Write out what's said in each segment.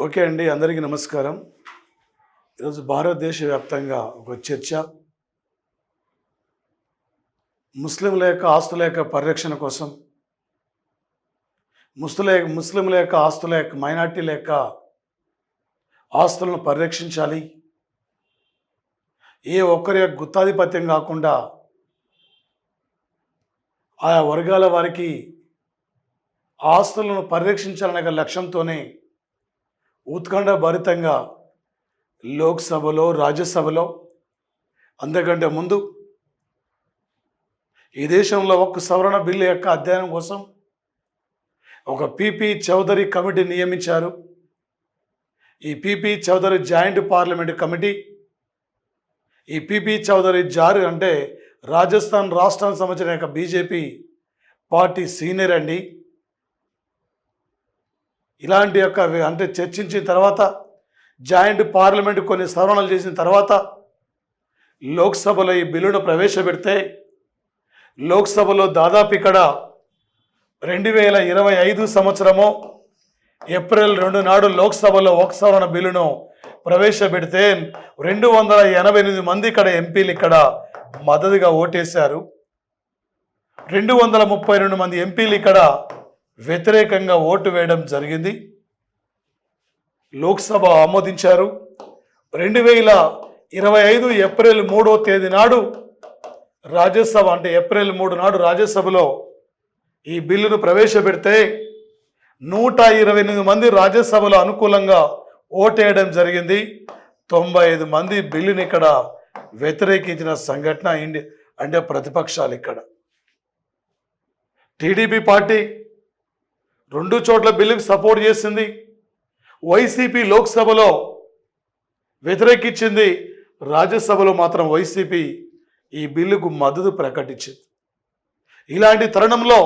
Okay అండి, అందరికీ నమస్కారం. ఈరోజు భారతదేశ వ్యాప్తంగా ఒక చర్చ, ముస్లింల యొక్క ఆస్తుల యొక్క పరిరక్షణ కోసం, ముస్లింల యొక్క ఆస్తుల యొక్క మైనార్టీల యొక్క ఆస్తులను పరిరక్షించాలి. ఏ ఒక్కరి యొక్క గుత్తాధిపత్యం కాకుండా ఆయా వర్గాల వారికి ఆస్తులను పరిరక్షించాలనే లక్ష్యంతోనే ఉత్కంఠ భరితంగా లోక్సభలో, రాజ్యసభలో, అంతకంటే ముందు ఈ దేశంలో ఒక్క సవరణ బిల్లు యొక్క అధ్యయనం కోసం ఒక పిపి చౌదరి కమిటీ నియమించారు. ఈ PP Chaudhary joint parliament committee, ఈ పిపి చౌదరి జారు అంటే రాజస్థాన్ రాష్ట్రానికి సంబంధించిన యొక్క బీజేపీ పార్టీ సీనియర్ అండి. ఇలాంటి యొక్క అంటే చర్చించిన తర్వాత జాయింట్ పార్లమెంట్ కొన్ని సవరణలు చేసిన తర్వాత లోక్సభలో ఈ బిల్లును ప్రవేశపెడితే లోక్సభలో దాదాపు ఇక్కడ 2025 సంవత్సరము ఏప్రిల్ 2 నాడు లోక్సభలో ఒక సవరణ బిల్లును ప్రవేశపెడితే 288 మంది ఇక్కడ ఎంపీలు ఇక్కడ మద్దతుగా ఓటేశారు. 232 మంది ఎంపీలు ఇక్కడ వ్యతిరేకంగా ఓటు వేయడం జరిగింది. లోక్సభ ఆమోదించారు. 2025 ఏప్రిల్ 3వ తేదీ నాడు రాజ్యసభ అంటే ఏప్రిల్ 3 నాడు రాజ్యసభలో ఈ బిల్లును ప్రవేశపెడితే 128 మంది రాజ్యసభలో అనుకూలంగా ఓటేయడం జరిగింది. 95 మంది బిల్లుని ఇక్కడ వ్యతిరేకించిన సంఘటన అంటే ప్రతిపక్షాలు ఇక్కడ టీడీపీ పార్టీ 2 చోట్ల బిల్లుకు సపోర్ట్ చేసింది. వైసీపీ లోక్సభలో వ్యతిరేకించింది. రాజ్యసభలో మాత్రం వైసీపీ ఈ బిల్లుకు మద్దతు ప్రకటించింది. ఇలాంటి తరుణంలో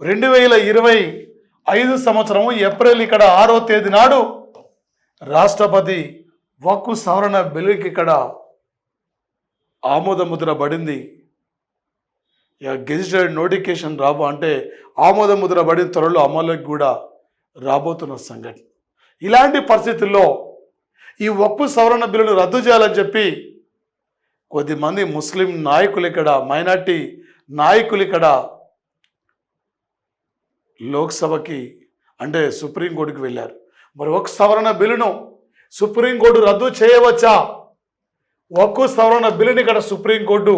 2025 సంవత్సరం ఏప్రిల్ ఇక్కడ 6వ తేదీ నాడు రాష్ట్రపతి వక్ఫ్ సవరణ బిల్లుకి ఇక్కడ ఆమోద ముద్ర పడింది. గెజిటెడ్ నోటిఫికేషన్ అంటే ఆమోద ముద్ర పడిన త్వరలో అమలుకి కూడా రాబోతున్న సంఘటన. ఇలాంటి పరిస్థితుల్లో ఈ వక్ఫ్ సవరణ బిల్లును రద్దు చేయాలని చెప్పి కొద్దిమంది ముస్లిం నాయకులు ఇక్కడ, మైనార్టీ నాయకులు ఇక్కడ లోక్సభకి అంటే సుప్రీంకోర్టుకి వెళ్ళారు. మరి వక్ఫ్ సవరణ బిల్లును సుప్రీంకోర్టు రద్దు చేయవచ్చా? వక్ఫ్ సవరణ బిల్లుని ఇక్కడ సుప్రీంకోర్టు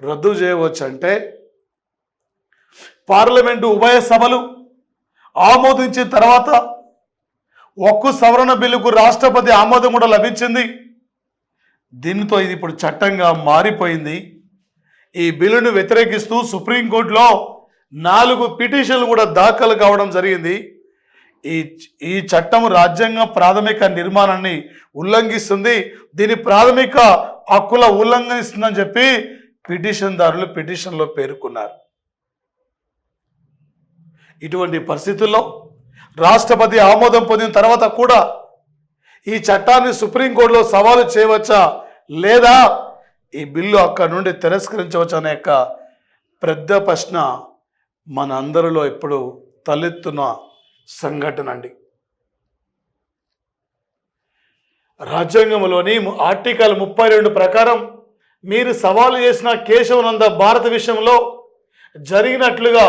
రద్దు చేయవచ్చు అంటే పార్లమెంటు ఉభయ సభలు ఆమోదించిన తర్వాత వక్ఫ్ సవరణ బిల్లుకు రాష్ట్రపతి ఆమోదం కూడా లభించింది. దీనితో ఇది ఇప్పుడు చట్టంగా మారిపోయింది. ఈ బిల్లును వ్యతిరేకిస్తూ సుప్రీంకోర్టులో 4 పిటిషన్లు కూడా దాఖలు కావడం జరిగింది. ఈ చట్టం రాజ్యాంగ ప్రాథమిక నిర్మాణాన్ని ఉల్లంఘిస్తుంది, దీని ప్రాథమిక హక్కుల ఉల్లంఘిస్తుందని చెప్పి పిటిషన్దారులు పిటిషన్లో పేర్కొన్నారు. ఇటువంటి పరిస్థితుల్లో రాష్ట్రపతి ఆమోదం పొందిన తర్వాత కూడా ఈ చట్టాన్ని సుప్రీంకోర్టులో సవాలు చేయవచ్చా లేదా ఈ బిల్లు అక్కడి నుండి తిరస్కరించవచ్చా అనే యొక్క పెద్ద ప్రశ్న మన అందరిలో ఇప్పుడు తలెత్తున్న సంఘటన అండి. రాజ్యాంగంలోని ఆర్టికల్ 32 ప్రకారం మీరు సవాలు చేసిన కేశవనంద భారత విషయంలో జరిగినట్లుగా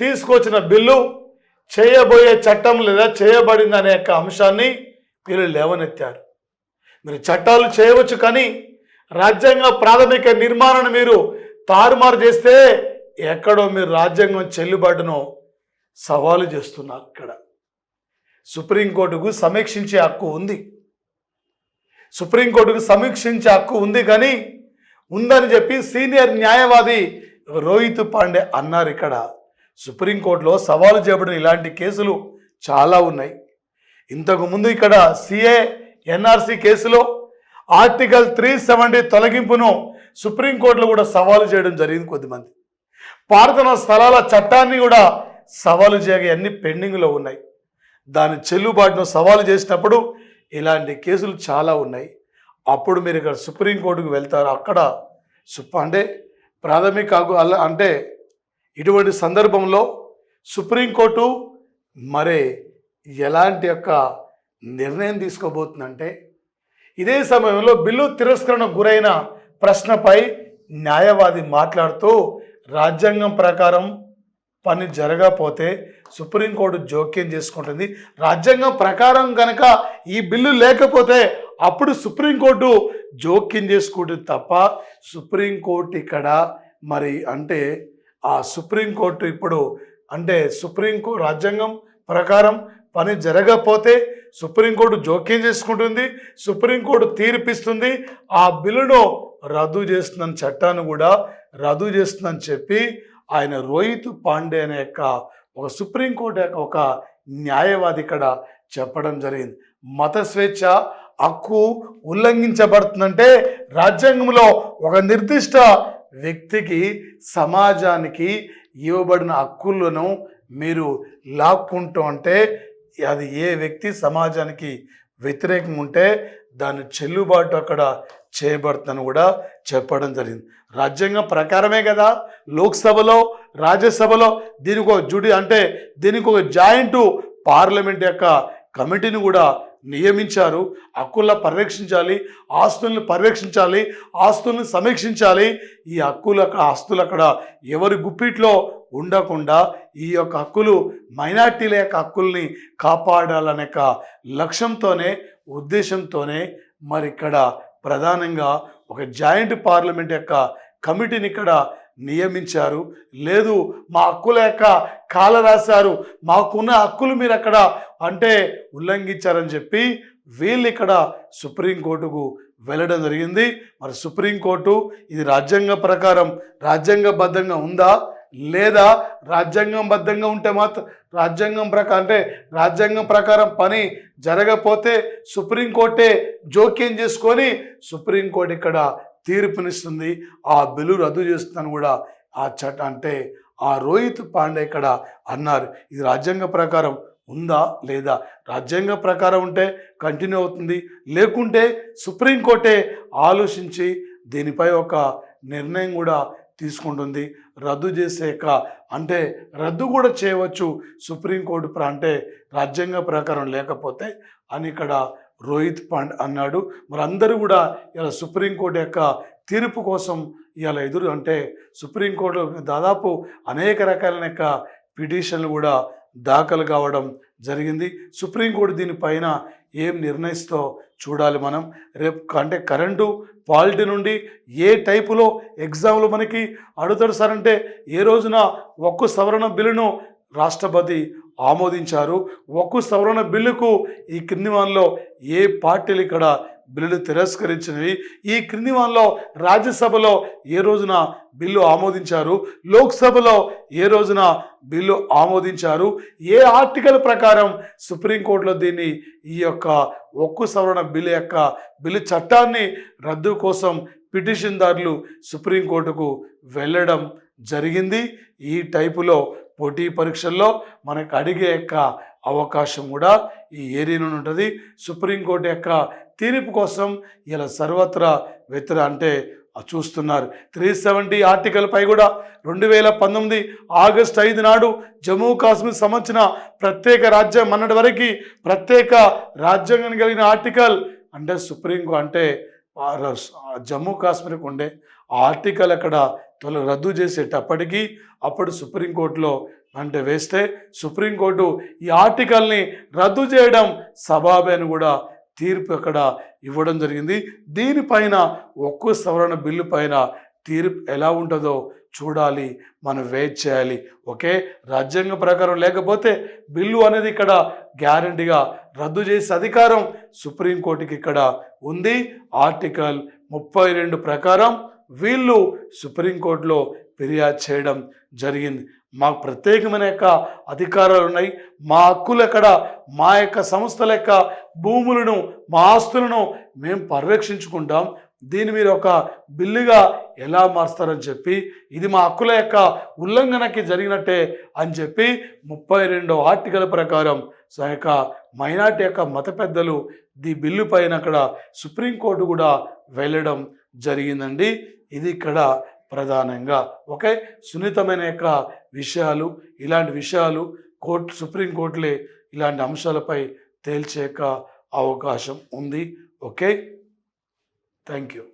తీసుకొచ్చిన బిల్లు చేయబోయే చట్టం లేదా చేయబడింది అనే యొక్క అంశాన్ని వీళ్ళు లేవనెత్తారు. మీరు చట్టాలు చేయవచ్చు, కానీ రాజ్యాంగ ప్రాథమిక నిర్మాణాన్ని మీరు తారుమారు చేస్తే ఎక్కడో మీరు రాజ్యాంగం చెల్లుబాటును సవాలు చేస్తున్నారు. ఇక్కడ సుప్రీంకోర్టుకు సమీక్షించే హక్కు ఉంది, సుప్రీంకోర్టుకు సమీక్షించే హక్కు ఉంది, కానీ ఉందని చెప్పి సీనియర్ న్యాయవాది రోహిత్ పాండే అన్నారు. ఇక్కడ సుప్రీంకోర్టులో సవాలు చేయబడిన ఇలాంటి కేసులు చాలా ఉన్నాయి. ఇంతకుముందు ఇక్కడ సిఏ ఎన్ఆర్సి కేసులో ఆర్టికల్ 370 తొలగింపును సుప్రీంకోర్టులో కూడా సవాలు చేయడం జరిగింది. కొద్దిమంది ప్రార్థనా స్థలాల చట్టాన్ని కూడా సవాలు చేయగా అన్ని పెండింగ్లో ఉన్నాయి. దాని చెల్లుబాటును సవాలు చేసినప్పుడు ఇలాంటి కేసులు చాలా ఉన్నాయి. అప్పుడు మీరు ఇక్కడ సుప్రీంకోర్టుకు వెళ్తారు. అక్కడ అంటే ప్రాథమిక అంటే ఇటువంటి సందర్భంలో సుప్రీంకోర్టు మరే ఎలాంటి యొక్క నిర్ణయం తీసుకోబోతుందంటే ఇదే సమయంలో బిల్లు తిరస్కరణకు గురైన ప్రశ్నపై న్యాయవాది మాట్లాడుతూ రాజ్యాంగం ప్రకారం పని జరగకపోతే సుప్రీంకోర్టు జోక్యం చేసుకుంటుంది. రాజ్యాంగం ప్రకారం కనుక ఈ బిల్లు లేకపోతే అప్పుడు సుప్రీంకోర్టు జోక్యం చేసుకుంటుంది తప్ప సుప్రీంకోర్టు ఇక్కడ మరి అంటే ఆ సుప్రీంకోర్టు ఇప్పుడు అంటే సుప్రీంకోర్టు రాజ్యాంగం ప్రకారం పని జరగకపోతే సుప్రీంకోర్టు జోక్యం చేసుకుంటుంది, సుప్రీంకోర్టు తీర్పిస్తుంది, ఆ బిల్లును రద్దు చేస్తుందని చట్టాన్ని కూడా రద్దు చేస్తుందని చెప్పి ఆయన రోహిత్ పాండే అనే ఒక సుప్రీంకోర్టు ఒక న్యాయవాది ఇక్కడ చెప్పడం జరిగింది. మత స్వేచ్ఛ హక్కు ఉల్లంఘించబడుతుందంటే రాజ్యాంగంలో ఒక నిర్దిష్ట వ్యక్తికి సమాజానికి ఇవ్వబడిన హక్కులను మీరు లాక్కుంటూ అంటే అది ఏ వ్యక్తి సమాజానికి వ్యతిరేకంగా ఉంటే దాని చెల్లుబాటు అక్కడ చేయబడుతుందని కూడా చెప్పడం జరిగింది. రాజ్యాంగం ప్రకారమే కదా లోక్సభలో రాజ్యసభలో దీనికి ఒక దీనికి ఒక జాయింట్ పార్లమెంట్ కమిటీని కూడా నియమించారు. హక్కులను పరిరక్షించాలి, ఆస్తులను పరిరక్షించాలి, ఆస్తులను సమీక్షించాలి. ఈ ఆస్తులు అక్కడ ఎవరి గుప్పిట్లో ఉండకుండా ఈ హక్కులు మైనార్టీల హక్కుల్ని కాపాడాలనే లక్ష్యంతోనే ఉద్దేశంతోనే మరి ఇక్కడ ప్రధానంగా ఒక జాయింట్ పార్లమెంట్ కమిటీని ఇక్కడ నియమించారు. లేదు మా హక్కుల కాల రాశారు, మాకున్న హక్కులు మీరు అక్కడ ఉల్లంఘించారని చెప్పి వీళ్ళు ఇక్కడ సుప్రీంకోర్టుకు వెళ్ళడం జరిగింది. మరి సుప్రీంకోర్టు ఇది రాజ్యాంగ ప్రకారం రాజ్యాంగబద్ధంగా ఉందా లేదా, రాజ్యాంగబద్ధంగా ఉంటే మాత్రం రాజ్యాంగం ప్రకారం పని జరగకపోతే సుప్రీంకోర్టే జోక్యం చేసుకొని సుప్రీంకోర్టు ఇక్కడ తీర్పునిస్తుంది, ఆ బిల్లు రద్దు చేస్తుందని కూడా ఆ రోహిత్ పాండే ఇక్కడ అన్నారు. ఇది రాజ్యాంగ ప్రకారం ఉందా లేదా, రాజ్యాంగ ప్రకారం ఉంటే కంటిన్యూ అవుతుంది, లేకుంటే సుప్రీంకోర్టే ఆలోచించి దీనిపై ఒక నిర్ణయం కూడా తీసుకుంటుంది. రద్దు చేసాక రద్దు కూడా చేయవచ్చు సుప్రీంకోర్టు రాజ్యాంగ ప్రకారం లేకపోతే అని ఇక్కడ రోహిత్ పాండే అన్నాడు. మరి అందరూ కూడా ఇలా సుప్రీంకోర్టు తీర్పు కోసం ఇవాళ ఎదురు సుప్రీంకోర్టు దాదాపు అనేక రకాలైన పిటిషన్లు కూడా దాఖలు కావడం జరిగింది. సుప్రీంకోర్టు దీనిపైన ఏం నిర్ణయిస్తో చూడాలి మనం. రేపు కరెంటు పాలిటీ నుండి ఏ టైపులో ఎగ్జామ్లో మనకి అడుగుతాడు సార్ ఏ రోజున ఒక్క సవరణ బిల్లును రాష్ట్రపతి ఆమోదించారు. ఒక్క సవరణ బిల్లుకు ఈ క్రింది వానలో ఏ పార్టీలు ఇక్కడ బిల్లులు తిరస్కరించినవి, ఈ క్రింది వానలో రాజ్యసభలో ఏ రోజున బిల్లు ఆమోదించారు, లోక్సభలో ఏ రోజున బిల్లు ఆమోదించారు, ఏ ఆర్టికల్ ప్రకారం సుప్రీంకోర్టులో దీన్ని ఈ ఒక్క సవరణ బిల్లు చట్టాన్ని రద్దు కోసం పిటిషన్దారులు సుప్రీంకోర్టుకు వెళ్ళడం జరిగింది. ఈ టైపులో పోటీ పరీక్షల్లో మనకు అడిగే అవకాశం కూడా ఈ ఏరియాలో ఉంటుంది. సుప్రీంకోర్టు తీర్పు కోసం ఇలా సర్వత్రా చూస్తున్నారు. 370 ఆర్టికల్ పై కూడా 2019 ఆగస్టు 5 నాడు జమ్మూ కాశ్మీర్ సంబంధించిన ప్రత్యేక రాజ్యం అన్నటి వరకు ప్రత్యేక రాజ్యాంగాన్ని కలిగిన ఆర్టికల్ జమ్మూ కాశ్మీర్కి ఉండే ఆర్టికల్ అక్కడ రద్దు చేసేటప్పటికీ అప్పుడు సుప్రీంకోర్టులో వేస్తే సుప్రీంకోర్టు ఈ ఆర్టికల్ని రద్దు చేయడం సబబే అని కూడా తీర్పు అక్కడ ఇవ్వడం జరిగింది. దీనిపైన ఒక్క సవరణ బిల్లు పైన తీర్పు ఎలా ఉంటుందో చూడాలి, మనం వెయిట్ చేయాలి. ఓకే, రాజ్యాంగ ప్రకారం లేకపోతే బిల్లు అనేది ఇక్కడ గ్యారంటీగా రద్దు చేసే అధికారం సుప్రీంకోర్టుకి ఇక్కడ ఉంది. ఆర్టికల్ 32 ప్రకారం వీళ్ళు సుప్రీంకోర్టులో ఫిర్యాదు చేయడం జరిగింది. మాకు ప్రత్యేకమైన అధికారాలు ఉన్నాయి, మా హక్కులు మా సంస్థల భూములను మా ఆస్తులను మేము పరిరక్షించుకుంటాం, దీన్ని మీరు ఒక బిల్లుగా ఎలా మార్స్తారని చెప్పి ఇది మా హక్కుల ఉల్లంఘనకి జరిగినట్టే అని చెప్పి 32వ ఆర్టికల్ ప్రకారం మైనార్టీ మత పెద్దలు ఈ బిల్లు పైన అక్కడ సుప్రీంకోర్టు కూడా వెళ్ళడం జరిగిందండి. ఇది ఇక్కడ ప్రధానంగా ఒకే సున్నితమైన విషయాలు, ఇలాంటి విషయాలు సుప్రీంకోర్టులే ఇలాంటి అంశాలపై తేల్చేక అవకాశం ఉంది. Okay, thank you.